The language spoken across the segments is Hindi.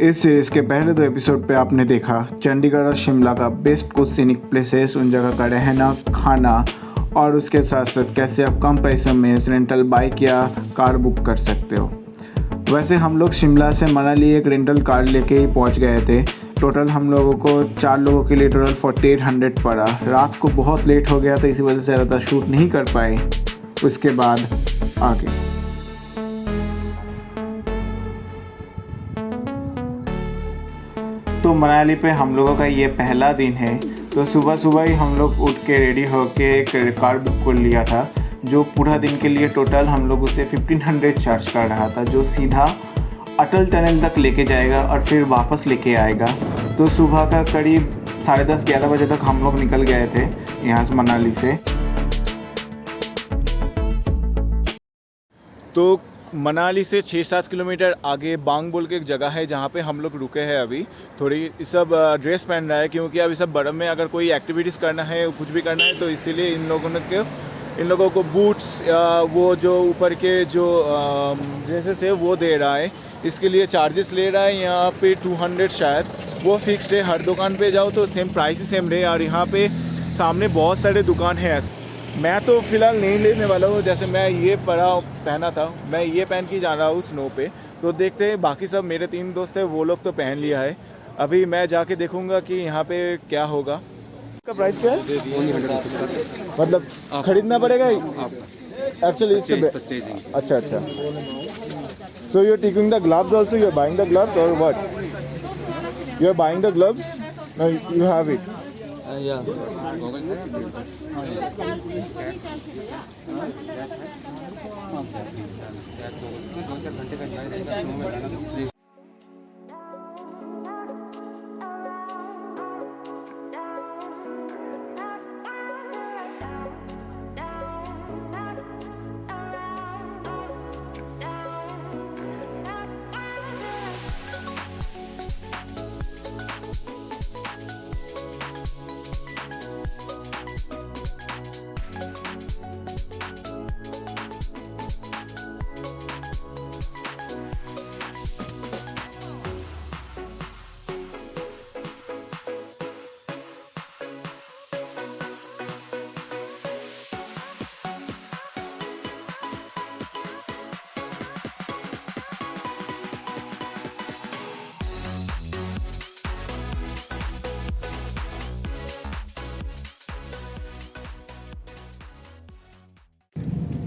इस सीरीज़ के पहले 2 एपिसोड पे आपने देखा चंडीगढ़ और शिमला का बेस्ट कुछ सीनिक प्लेसेस, उन जगह का रहना, खाना और उसके साथ साथ कैसे आप कम पैसों में रेंटल बाइक या कार बुक कर सकते हो। वैसे हम लोग शिमला से मनाली एक रेंटल कार लेके ही पहुंच गए थे। टोटल हम लोगों को 4 लोगों के लिए टोटल 4800 पड़ा। रात को बहुत लेट हो गया था, इसी वजह से ज़्यादा शूट नहीं कर पाए। उसके बाद आगे तो मनाली पे हम लोगों का ये पहला दिन है। तो सुबह सुबह ही हम लोग उठ के रेडी होके एक कार बुक कर लिया था, जो पूरा दिन के लिए टोटल हम लोग उसे 1500 चार्ज कर रहा था, जो सीधा अटल टनल तक लेके जाएगा और फिर वापस लेके आएगा। तो सुबह का करीब 10:30-11 बजे तक हम लोग निकल गए थे यहाँ से, मनाली से। तो मनाली से 6-7 किलोमीटर आगे बांग बोल के एक जगह है, जहाँ पे हम लोग रुके हैं। अभी थोड़ी सब ड्रेस पहन रहा है, क्योंकि अभी सब बर्फ़ में अगर कोई एक्टिविटीज़ करना है, कुछ भी करना है, तो इसीलिए इन लोगों को बूट्स वो जो ऊपर के जो ड्रेसेस है वो दे रहा है। इसके लिए चार्जेस ले रहा है यहाँ पे 200 शायद, वो फिक्स्ड है। हर दुकान पे जाओ तो सेम प्राइस ही सेम रहे। और यहाँ पे सामने बहुत सारे दुकान है। मैं तो फ़िलहाल नहीं लेने वाला हूँ, जैसे मैं ये पहना था, मैं ये पहन के जा रहा हूँ स्नो पे। तो देखते हैं, बाकी सब मेरे 3 दोस्त हैं, वो लोग तो पहन लिया है। अभी मैं जाके देखूँगा कि यहाँ पे क्या होगा। इसका प्राइस क्या है? मतलब खरीदना पड़ेगा एक्चुअली इससे? अच्छा। So you are taking the gloves also, you are buying the gloves or what? You are buying the gloves? No, you have it.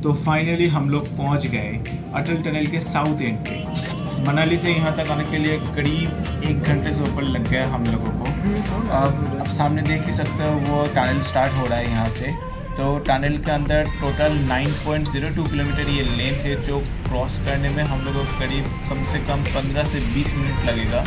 तो फाइनली हम लोग पहुंच गए अटल टनल के साउथ एंड पे। मनाली से यहाँ तक आने के लिए करीब 1 घंटे से ऊपर लग गया हम लोगों को। अब सामने देख ही सकते हो, वो टनल स्टार्ट हो रहा है यहाँ से। तो टनल के अंदर टोटल 9.02 किलोमीटर ये लेंथ है, जो क्रॉस करने में हम लोगों को करीब कम से कम 15 से 20 मिनट लगेगा।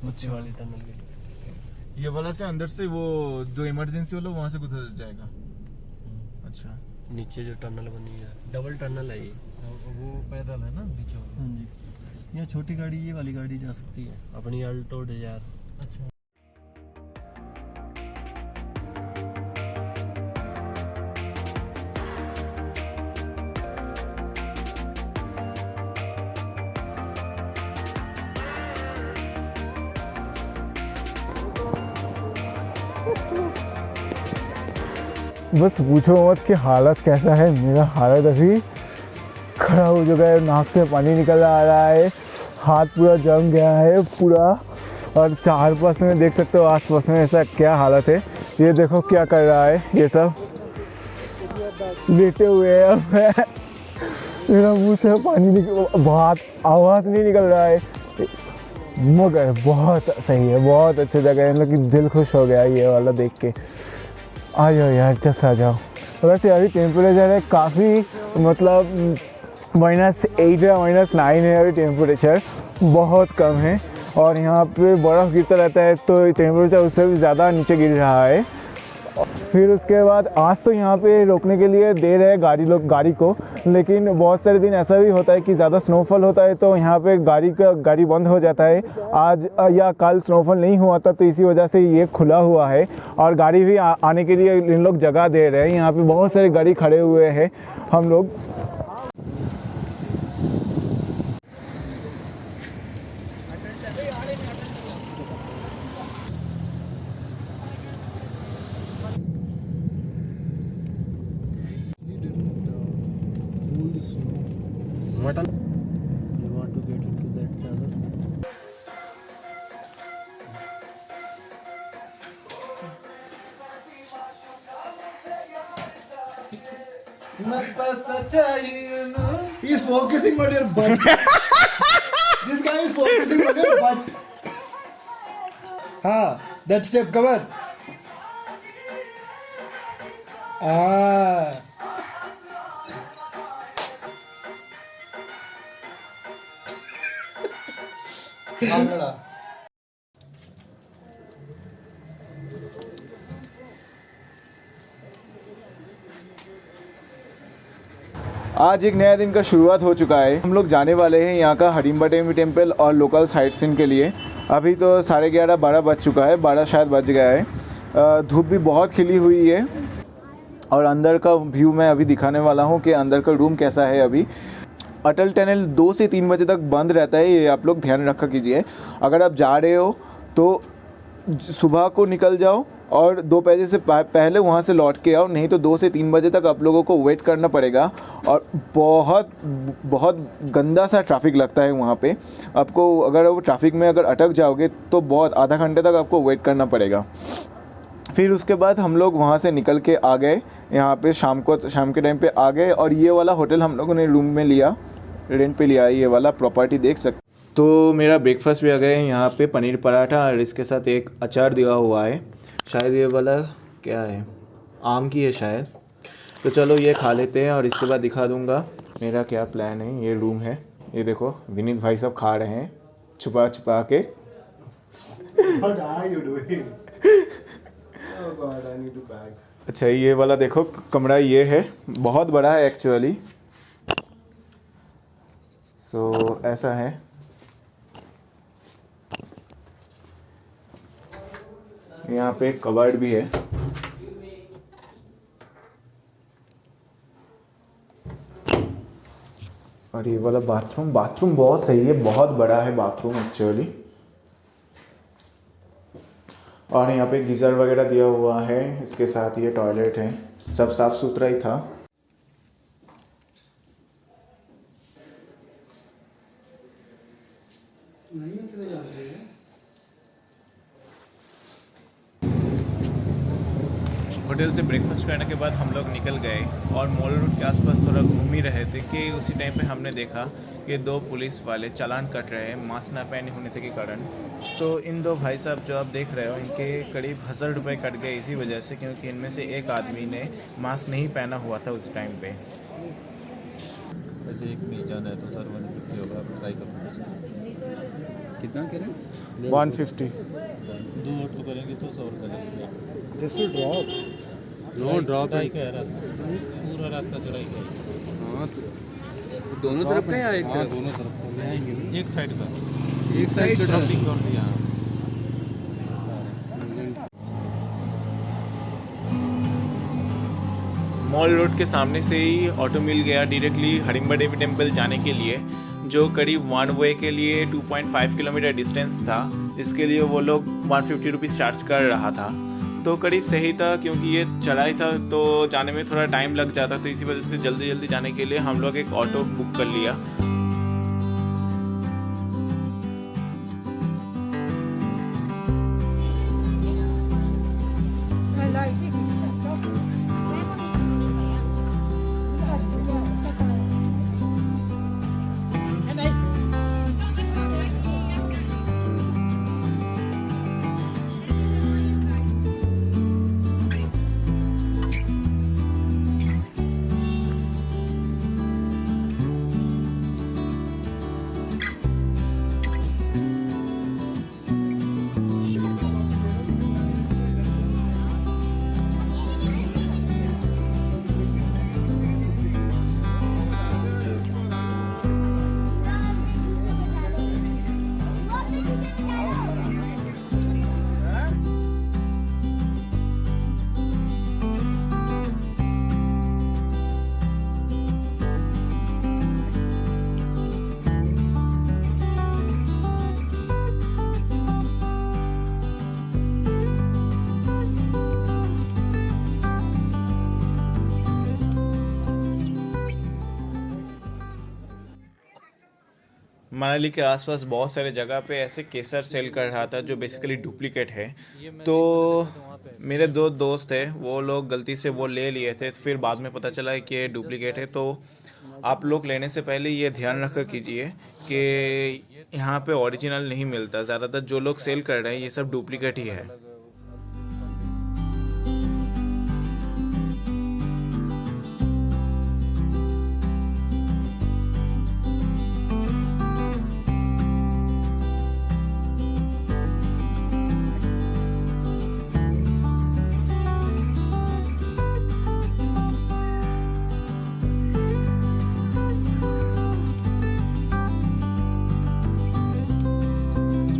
अच्छी वाली टनल के ये वाला से अंदर से वो जो इमरजेंसी वाला वहाँ से गुजर जाएगा। अच्छा, नीचे जो टनल बनी है डबल टनल है ये, वो पैदल है ना नीचे? हाँ जी। यहाँ छोटी गाड़ी, ये वाली गाड़ी जा सकती है अपनी अल्टो डिजायर। अच्छा। बस पूछो मत कि हालत कैसा है। मेरा हालत अभी खड़ा हो चुका है, नाक से पानी निकल आ रहा है, हाथ पूरा जम गया है पूरा। और चार पास में देख सकते हो आस-पास में ऐसा क्या हालत है। ये देखो क्या कर रहा है, ये सब लेटे हुए हैं। मेरा मुँह से पानी बहुत आवाज़ नहीं निकल रहा है, मगर बहुत सही है, बहुत अच्छी जगह है। मतलब कि दिल खुश हो गया ये वाला देख के। आ जाओ यार, जस्ट आ जाओ। वैसे अभी टेम्परेचर है काफ़ी, मतलब -8 या -9 है अभी टेम्परेचर, बहुत कम है। और यहाँ पे बर्फ़ गिरता रहता है, तो टेम्परेचर उससे भी ज़्यादा नीचे गिर रहा है। फिर उसके बाद आज तो यहाँ पे रोकने के लिए दे रहे हैं गाड़ी को, लेकिन बहुत सारे दिन ऐसा भी होता है कि ज़्यादा स्नोफॉल होता है तो यहाँ पे गाड़ी बंद हो जाता है। आज या कल स्नोफॉल नहीं हुआ था तो इसी वजह से ये खुला हुआ है और गाड़ी भी आने के लिए इन लोग जगह दे रहे हैं। यहाँ पे बहुत सारे गाड़ी खड़े हुए हैं। हम लोग Mutton. You want to get into that channel? He is focusing on your butt. This guy is focusing on your butt. That step, come on. आज एक नया दिन का शुरुआत हो चुका है। हम लोग जाने वाले हैं यहाँ का हडिम्बा देवी टेम्पल और लोकल साइट सीन के लिए। अभी तो 11:30-12 बज चुका है, 12 शायद बज गया है। धूप भी बहुत खिली हुई है और अंदर का व्यू मैं अभी दिखाने वाला हूँ कि अंदर का रूम कैसा है। अभी अटल टनल 2 से 3 बजे तक बंद रहता है, ये आप लोग ध्यान रखा कीजिए। अगर आप जा रहे हो तो सुबह को निकल जाओ और 2 बजे से पहले वहाँ से लौट के आओ, नहीं तो 2 से 3 बजे तक आप लोगों को वेट करना पड़ेगा। और बहुत गंदा सा ट्रैफिक लगता है वहाँ पे। आपको अगर वो ट्रैफिक में अगर अटक जाओगे तो बहुत आधा घंटे तक आपको वेट करना पड़ेगा। फिर उसके बाद हम लोग वहाँ से निकल के आ गए यहाँ पे, शाम के टाइम पे आ गए। और ये वाला होटल हम लोगों ने रूम में लिया, रेंट पे लिया। ये वाला प्रॉपर्टी देख सकते। तो मेरा ब्रेकफास्ट भी आ गया है यहाँ पे, पनीर पराठा और इसके साथ एक अचार दिया हुआ है। शायद ये वाला क्या है, आम की है शायद। तो चलो ये खा लेते हैं और इसके बाद दिखा दूँगा मेरा क्या प्लान है। ये रूम है, ये देखो विनीत भाई सब खा रहे हैं छुपा के। What are you doing? Oh God, I need to bag. अच्छा ये वाला देखो कमरा, ये है बहुत बड़ा है एक्चुअली। सो ऐसा है। यहाँ पे एक कबर्ड भी है। और ये वाला बाथरूम बहुत सही है, बहुत बड़ा है बाथरूम एक्चुअली। और यहाँ पे गीज़र वगैरह दिया हुआ है, इसके साथ ये टॉयलेट है, सब साफ़ सुथरा ही था। होटल से ब्रेकफास्ट करने के बाद हम लोग निकल गए और मॉल रोड के आसपास थोड़ा घूम ही रहे थे कि उसी टाइम पे हमने देखा कि 2 पुलिस वाले चालान कट रहे हैं मास्क ना पहने होने के कारण। तो इन 2 भाई साहब जो आप देख रहे हो, इनके करीब 1000 रुपये कट गए इसी वजह से, क्योंकि इनमें से एक आदमी ने मास्क नहीं पहना हुआ था उस टाइम पे। वैसे एक नहीं जाना है तो सर 150 होगा, आप ट्राई करो। कितना कह रहे हैं? 150। 2 ऑटो करेंगे तो 100 रुपये लगेगा। Just to drop. No drop है क्या है रास्ता, पूरा रास्ता चढ़ाई का है। हाँ तो दोनों तरफ का या एक हाँ तरफ? दोनों तरफ का आएंगे, एक साइड का, एक साइड का ड्रॉपिंग कर दिया। मॉल रोड के सामने से ही ऑटो मिल गया डायरेक्टली हडिम्बा देवी टेम्पल जाने के लिए, जो करीब 1 वे के लिए 2.5 किलोमीटर डिस्टेंस था। इसके लिए वो लोग 150 रुपीज़ चार्ज कर रहा था। तो करीब सही था, क्योंकि ये चढ़ाई था तो जाने में थोड़ा टाइम लग जाता, तो इसी वजह से जल्दी जाने के लिए हम लोग एक ऑटो बुक कर लिया। मनाली के आसपास बहुत सारे जगह पे ऐसे केसर सेल कर रहा था जो बेसिकली डुप्लीकेट है। तो मेरे दो दोस्त है, वो लोग गलती से वो ले लिए थे, फिर बाद में पता चला कि ये डुप्लीकेट है। तो आप लोग लेने से पहले ये ध्यान रखकर कीजिए कि यहाँ पे ओरिजिनल नहीं मिलता। ज़्यादातर जो लोग सेल कर रहे हैं ये सब डुप्लीकेट ही है।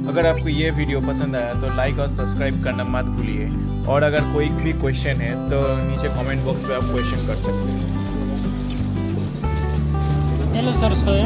अगर आपको ये वीडियो पसंद आया तो लाइक और सब्सक्राइब करना मत भूलिए। और अगर कोई भी क्वेश्चन है तो नीचे कमेंट बॉक्स पे आप क्वेश्चन कर सकते हैं। चलो सर सोए